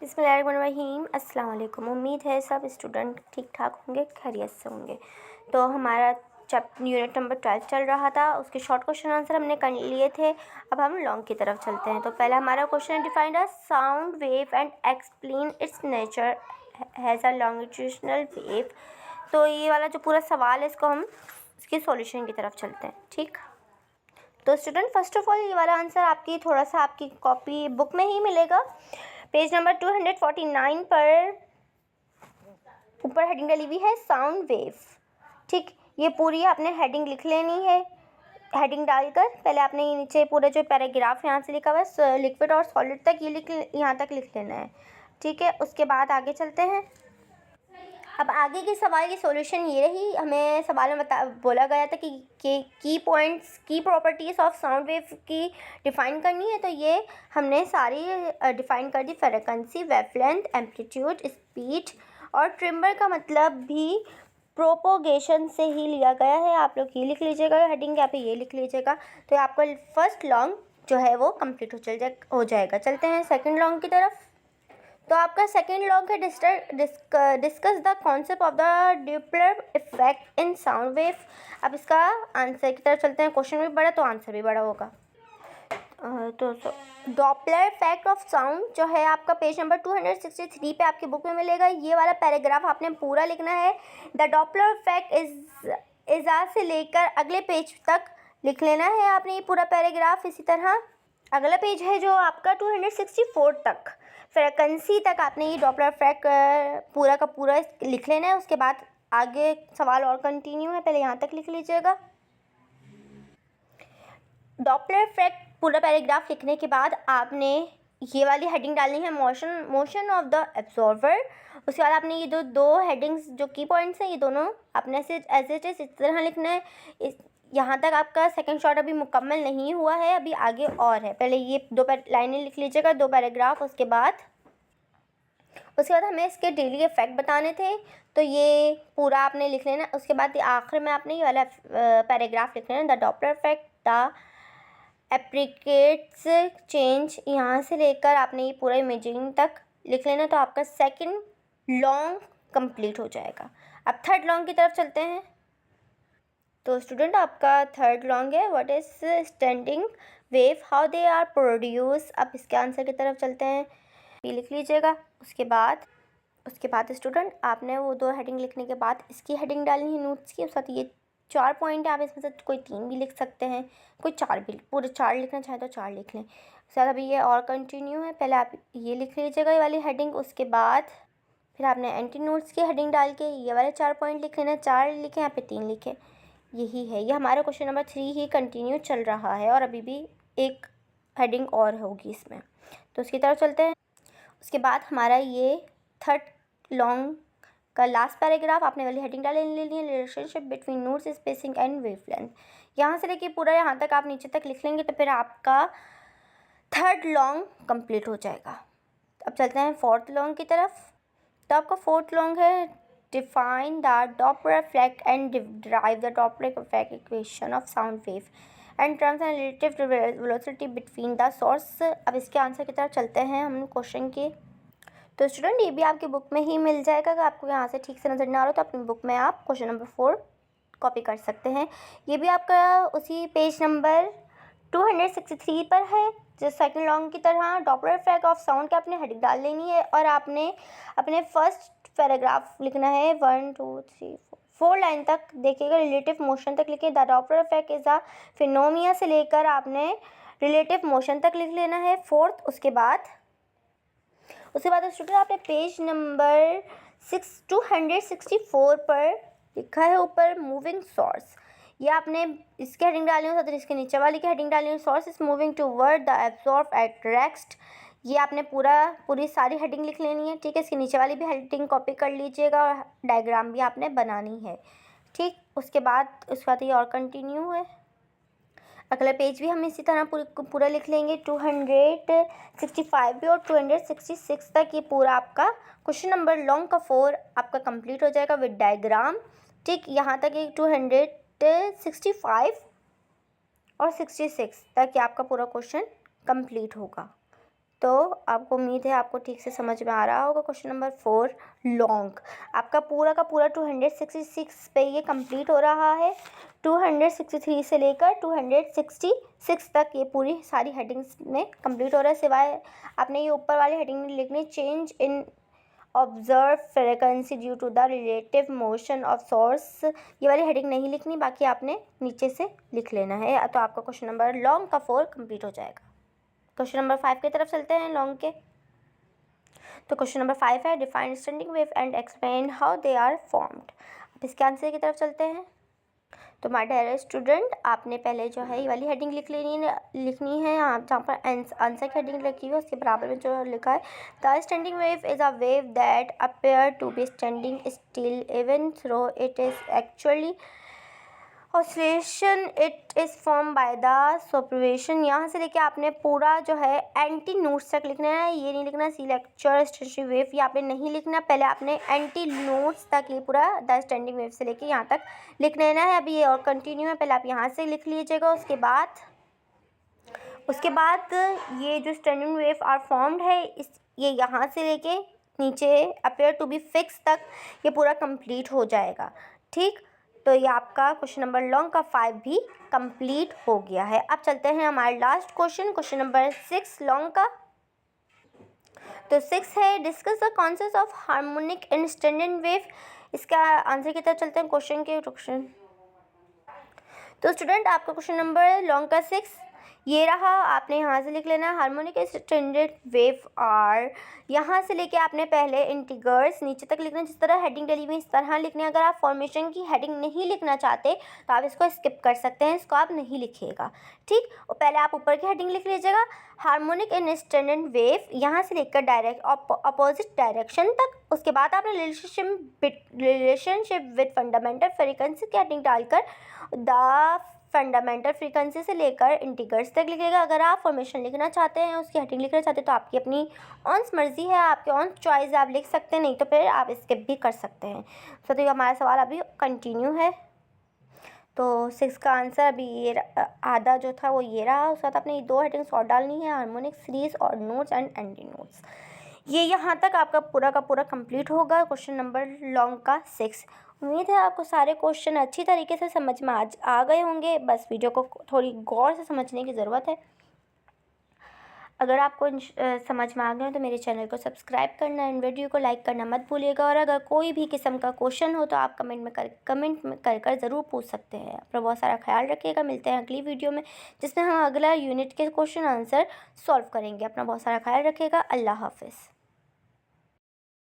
बिस्मिल्लाहिर्रहमानिर्रहीम। अस्सलाम वालेकुम। उम्मीद है सब स्टूडेंट ठीक ठाक होंगे, खैरियत से होंगे। तो हमारा यूनिट नंबर 12 चल रहा था, उसके शॉर्ट क्वेश्चन आंसर हमने कर लिए थे। अब हम लॉन्ग की तरफ चलते हैं। तो पहला हमारा question, defined a sound wave and explain it's nature has a longitudinal wave. तो ये वाला जो पूरा सवाल है, इसको हम इसके सॉल्यूशन की तरफ चलते हैं। ठीक, तो स्टूडेंट फर्स्ट ऑफ ऑल ये वाला आंसर आपकी थोड़ा सा आपकी कॉपी बुक में ही मिलेगा। पेज नंबर 249 पर ऊपर हेडिंग डली हुई है साउंड वेव। ठीक, ये पूरी आपने हेडिंग लिख लेनी है। हेडिंग डालकर पहले आपने ये नीचे पूरा जो पैराग्राफ यहाँ से लिखा हुआ है लिक्विड और सॉलिड तक, ये यहाँ तक लिख लेना है। ठीक है, उसके बाद आगे चलते हैं। अब आगे के सवाल की सॉल्यूशन ये रही। हमें सवाल में बोला गया था कि की पॉइंट्स, की प्रॉपर्टीज़ ऑफ साउंड वेव की डिफ़ाइन करनी है। तो ये हमने सारी डिफ़ाइन कर दी। फ्रीक्वेंसी, वेवलेंथ, एम्पलीट्यूड, स्पीड और ट्रिम्बर का मतलब भी प्रोपोगेशन से ही लिया गया है। आप लोग ये लिख लीजिएगा, हेडिंग यहाँ पे ये लिख लीजिएगा। तो आपका फर्स्ट लॉन्ग जो है वो कंप्लीट हो जाएगा। चलते हैं सेकेंड लॉन्ग की तरफ। तो आपका सेकेंड लॉन्ग है discuss the concept of the Doppler effect in sound wave. अब इसका आंसर की तरफ चलते हैं। क्वेश्चन भी बड़ा तो आंसर भी बड़ा होगा। तो डॉपलर इफेक्ट ऑफ साउंड जो है आपका पेज नंबर 263 पे आपकी बुक में मिलेगा। ये वाला पैराग्राफ आपने पूरा लिखना है। द डॉपलर इफेक्ट इज आ से लेकर अगले पेज तक लिख लेना है आपने ये पूरा पैराग्राफ। इसी तरह अगला पेज है जो आपका 264 तक, फ्रीक्वेंसी तक आपने ये डॉपलर इफेक्ट पूरा का पूरा लिख लेना है। उसके बाद आगे सवाल और कंटिन्यू है, पहले यहाँ तक लिख लीजिएगा। डॉपलर इफेक्ट पूरा पैराग्राफ लिखने के बाद आपने ये वाली हेडिंग डालनी है, मोशन ऑफ द एब्जॉर्वर। उसके बाद आपने ये दो हेडिंग्स जो की पॉइंट्स हैं, ये दोनों आपने एज इट इज इस तरह लिखना है। यहाँ तक आपका सेकंड शॉर्ट अभी मुकम्मल नहीं हुआ है, अभी आगे और है। पहले ये दो लाइनें लिख लीजिएगा, दो पैराग्राफ। उसके बाद हमें इसके डेली इफेक्ट बताने थे, तो ये पूरा आपने लिख लेना। उसके बाद आखिर में आपने ये वाला पैराग्राफ लिख लेना, द डॉपलर इफेक्ट द एप्रीकेट्स चेंज। यहाँ से लेकर आपने ये पूरा इमेजिंग तक लिख लेना। तो आपका सेकंड लॉन्ग कंप्लीट हो जाएगा। अब थर्ड लॉन्ग की तरफ चलते हैं। तो स्टूडेंट आपका थर्ड लॉन्ग है, what is standing wave, how they are produce. अब इसके आंसर की तरफ चलते हैं, ये लिख लीजिएगा। उसके बाद स्टूडेंट आपने वो दो हेडिंग लिखने के बाद इसकी हेडिंग डालनी है नोट्स की। उसके साथ ये 4 पॉइंट है, आप इसमें से कोई 3 भी लिख सकते हैं, कोई 4 भी, पूरे 4 लिखना चाहें तो 4 लिख लें। सर अभी ये और कंटिन्यू है, पहले आप ये लिख लीजिएगा ये वाली हेडिंग। उसके बाद फिर आपने एंटी नोट्स की हेडिंग डाल के ये वाले 4 पॉइंट लिख लेना। 4 लिखे, यहाँ पे 3 लिखे, यही है। ये हमारा क्वेश्चन नंबर 3 ही कंटिन्यू चल रहा है और अभी भी एक हेडिंग और होगी इसमें। तो उसकी तरफ चलते हैं। उसके बाद हमारा ये थर्ड लॉन्ग का लास्ट पैराग्राफ आपने वाली हेडिंग डाल लेनी है, relationship between notes spacing and wavelength. यहाँ से लेके पूरा यहाँ तक आप नीचे तक लिख लेंगे तो फिर आपका थर्ड लॉन्ग कंप्लीट हो जाएगा। अब चलते हैं फोर्थ लॉन्ग की तरफ। तो आपका फोर्थ लॉन्ग है, define the Doppler effect and derive the Doppler effect equation of sound wave and terms and relative velocity between the source. अब इसके आंसर की तरफ चलते हैं हम क्वेश्चन के। तो स्टूडेंट ये भी आपकी बुक में ही मिल जाएगा। अगर आपको यहाँ से ठीक से नज़र ना आ रहा हो तो अपनी बुक में आप क्वेश्चन नंबर 4 कॉपी कर सकते हैं। ये भी आपका उसी पेज नंबर 263 पर है, जो सेकंड लॉन्ग की तरह डॉपलर इफेक्ट ऑफ साउंड के आपने हेडिंग डाल लेनी है और आपने अपने फर्स्ट पैराग्राफ लिखना है 1 2 3 4 लाइन तक देखिएगा, रिलेटिव मोशन तक लिखिए। The Doppler effect is a phenomena से लेकर आपने रिलेटिव मोशन तक लिख लेना है फोर्थ। उसके बाद स्टूडेंट आपने पेज नंबर 264 पर लिखा है ऊपर मूविंग सोर्स। ये आपने इसकी हेडिंग डाली हो, तो इसके नीचे वाली की हेडिंग डाली हो, source is moving toward the absorb at rest. ये आपने पूरी सारी हेडिंग लिख लेनी है। ठीक है, इसके नीचे वाली भी हेडिंग कॉपी कर लीजिएगा और डायग्राम भी आपने बनानी है। ठीक, उसके बाद ये और कंटिन्यू है। अगला पेज भी हम इसी तरह पूरा लिख लेंगे। 265 भी और 266 तक ये पूरा आपका क्वेश्चन नंबर लॉन्ग का 4 आपका कंप्लीट हो जाएगा विद डायग्राम। ठीक, यहाँ तक ये 265 और 66 तक ये आपका पूरा क्वेश्चन कंप्लीट होगा। तो आपको उम्मीद है आपको ठीक से समझ में आ रहा होगा। क्वेश्चन नंबर 4 लॉन्ग, आपका पूरा का पूरा 266 पे ये कंप्लीट हो रहा है। 263 से लेकर 266 तक ये पूरी सारी हेडिंग्स में कंप्लीट हो रहा है, सिवाय आपने ये ऊपर वाली हेडिंग लिखनी change in observe frequency due to the relative motion of source, ये वाली हेडिंग नहीं लिखनी, बाकी आपने नीचे से लिख लेना है। तो आपका क्वेश्चन नंबर लॉन्ग का 4 कंप्लीट हो जाएगा। क्वेश्चन नंबर 5 की तरफ चलते हैं लॉन्ग के। तो क्वेश्चन नंबर 5 है define standing wave and explain how they are formed. अब इसके आंसर की तरफ चलते हैं। तो माय डियर स्टूडेंट, आपने पहले जो है ये वाली हेडिंग लिखनी है आप जहाँ पर आंसर की हेडिंग लिखी हुई है उसके बराबर में जो लिखा है the standing wave is a wave that appear to be standing still even though it is actually oscillation it is form by the superposition. यहाँ से लेके आपने पूरा जो है एंटी नोट्स तक लिखना है, ये नहीं लिखना सी लेक्चर स्टैंडिंग वेव, ये आपने नहीं लिखना, पहले आपने एंटी नोट्स तक ये पूरा द स्टैंडिंग वेव से लेके यहाँ तक लिख लेना है। अभी ये और कंटिन्यू है, पहले आप यहाँ से लिख लीजिएगा, उसके बाद ये जो स्टैंडिंग वेव आर फॉर्म्ड है ये यहाँ से लेके नीचे अपेयर टू बी फिक्स तक ये पूरा कंप्लीट हो जाएगा। ठीक, तो ये आपका क्वेश्चन नंबर लॉन्ग का 5 भी कंप्लीट हो गया है। अब चलते हैं हमारे लास्ट क्वेश्चन नंबर 6 लॉन्ग का। तो 6 है discuss the concept of harmonic in standing wave. इसका आंसर की तरफ चलते हैं क्वेश्चन। तो स्टूडेंट आपका क्वेश्चन नंबर लॉन्ग का 6 ये रहा, आपने यहाँ से लिख लेना हार्मोनिक स्टैंडर्ड वेव आर, यहाँ से लेके आपने पहले इंटीग्रल्स नीचे तक लिखना, जिस तरह हेडिंग डली हुई इस तरह लिखने। अगर आप फॉर्मेशन की हेडिंग नहीं लिखना चाहते तो आप इसको स्किप कर सकते हैं, इसको आप नहीं लिखिएगा। ठीक, और पहले आप ऊपर की हेडिंग लिख लीजिएगा हार्मोनिक इन स्टैंडर्ड वेव, यहाँ से लेकर डायरेक्ट अपोजिट डायरेक्शन तक। उसके बाद आपने रिलेशनशिप विद फंडामेंटल फ्रीक्वेंसी की हेडिंग डालकर द फंडामेंटल फ्रीक्वेंसी से लेकर इंटीग्रल्स तक लिखिएगा। अगर आप फॉर्मेशन लिखना चाहते हैं, उसकी हेडिंग लिखना चाहते हैं, तो आपकी अपनी ऑन मर्जी है, आपके ऑन चॉइस आप लिख सकते हैं, नहीं तो फिर आप स्किप भी कर सकते हैं। तो ये हमारा सवाल अभी कंटिन्यू है। तो 6 का आंसर अभी ये आधा जो था वो ये रहा, उसके बाद आपने ये 2 हेडिंग्स और डालनी है हार्मोनिक सीरीज और नोट्स एंड एंटी नोट्स। ये यहाँ तक आपका पूरा का पूरा कंप्लीट होगा क्वेश्चन नंबर लॉन्ग का 6। उम्मीद है आपको सारे क्वेश्चन अच्छी तरीके से समझ में आ गए होंगे, बस वीडियो को थोड़ी गौर से समझने की ज़रूरत है। अगर आपको समझ में आ गया तो मेरे चैनल को सब्सक्राइब करना एंड वीडियो को लाइक करना मत भूलिएगा। और अगर कोई भी किस्म का क्वेश्चन हो तो आप कमेंट में कर ज़रूर पूछ सकते हैं। अपना बहुत सारा ख्याल रखिएगा, मिलते हैं अगली वीडियो में जिसमें हम अगला यूनिट के क्वेश्चन आंसर सॉल्व करेंगे। अपना बहुत सारा ख्याल रखिएगा, अल्लाह हाफिज़।